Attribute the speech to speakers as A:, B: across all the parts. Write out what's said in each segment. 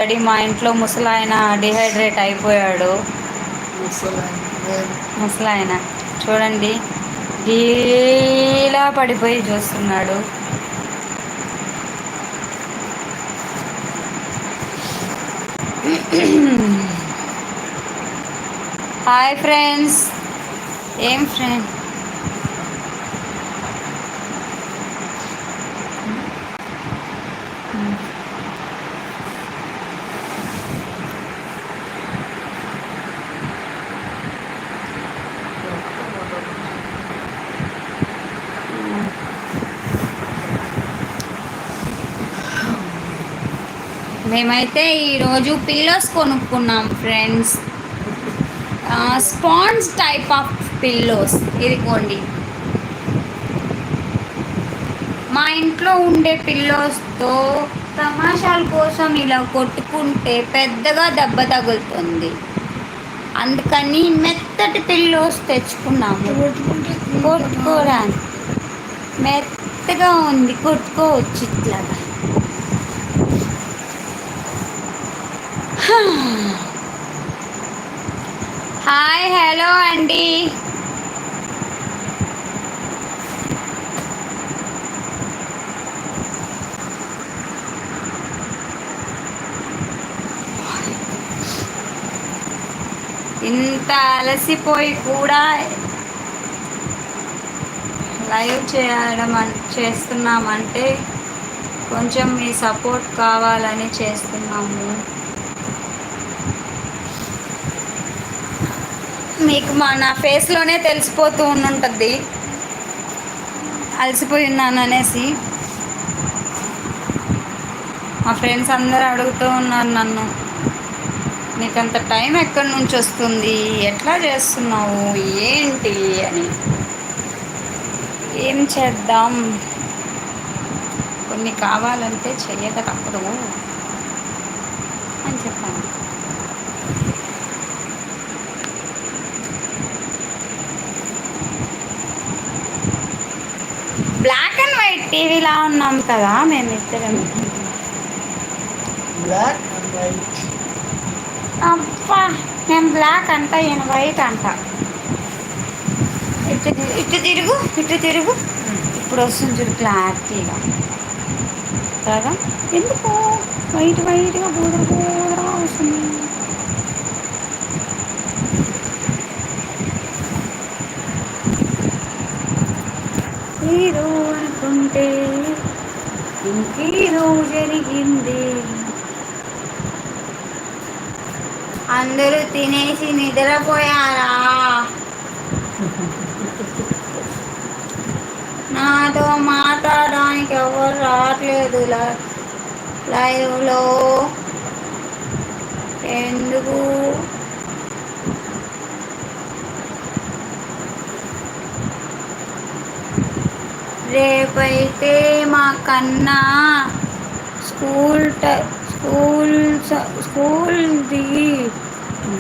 A: Daddy మా ఇంట్లో ముసలాయన డిహైడ్రేట్ అయిపోయాడు. ముసలాయన చూడండి గీలా పడిపోయి చూస్తున్నాడు. Hi friends. ఏం ఫ్రెండ్ మేమైతే ఈరోజు పిల్లోస్ కొనుక్కున్నాం friends. Sponge type of pillows. ఇదిగోండి మా ఇంట్లో ఉండే పిల్లోస్తో తమాషాల కోసం ఇలా కొట్టుకుంటే పెద్దగా దెబ్బ తగులుతుంది. అందుకని మెత్తటి పిల్లోస్ తెచ్చుకున్నాము కొట్టుకోవడానికి. మెత్తగా ఉంది, కొట్టుకోవచ్చు ఇట్లాగా. హాయ్ హలో అండి. ఇంత అలసిపోయి కూడా లైవ్ చేస్తున్నామంటే కొంచెం మీ సపోర్ట్ కావాలని చేస్తున్నాము. మీకు నా ఫేస్లోనే తెలిసిపోతూ ఉంటుంది అలసిపోయి ఉన్నాను అనేసి. మా ఫ్రెండ్స్ అందరూ అడుగుతూ ఉన్నారు నన్ను, నీకంత టైం ఎక్కడి నుంచి వస్తుంది, ఎట్లా చేస్తున్నావు, ఏంటి అని. ఏం చేద్దాం, కొన్ని కావాలంటే చెయ్యక తప్పదు అని చెప్పాను. బ్లాక్ అండ్ వైట్ టీవీలా ఉన్నాం కదా మేమిద్దరం.
B: Black and white.
A: అబ్బా, నేను బ్లాక్ అంట, ఈయన వైట్ అంట. ఇటు ఇటు తిరుగు, ఇటు తిరుగు. ఇప్పుడు వస్తుంది చూడు క్లారిటీగా కదా. ఎందుకు వైట్ వైట్గా బూదర బూదర వస్తుంది? ఏదో అనుకుంటే ఇంకేదో జరిగింది. అందరూ తినేసి నిద్రపోయారా? నాతో మాట్లాడడానికి ఎవరు రావట్లేదు లైవ్లో. ఎందుకు? రేపైతే మా కన్నా స్కూల్ది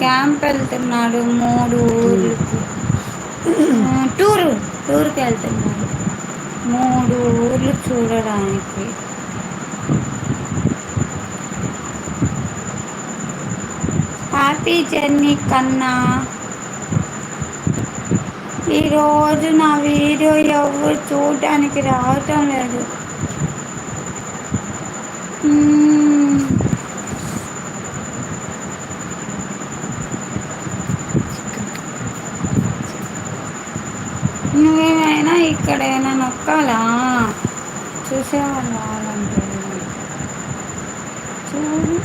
A: క్యాంప్ వెళ్తున్నాడు. 3 ఊర్లకి టూర్కి వెళ్తున్నాడు. 3 ఊర్లు చూడడానికి. హ్యాపీ జర్నీ కన్నా. ఈరోజు నా వీడియో ఎవరు చూడడానికి రావటం లేదు. నువ్వేమైనా ఇక్కడైనా నొక్కాలా చూసేవాళ్ళు రావాలంటే? చూడు,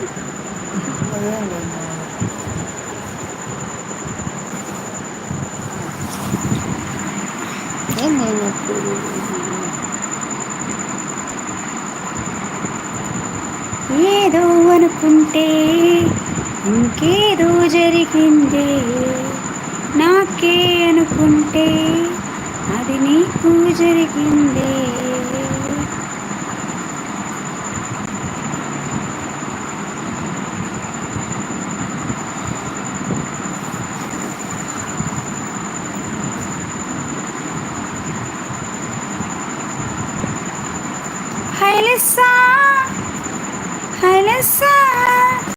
A: ఏదో అనుకుంటే ఇంకేదో జరిగింది. నాకే అనుకుంటే అది నీకు జరిగింది. హైలెస్సా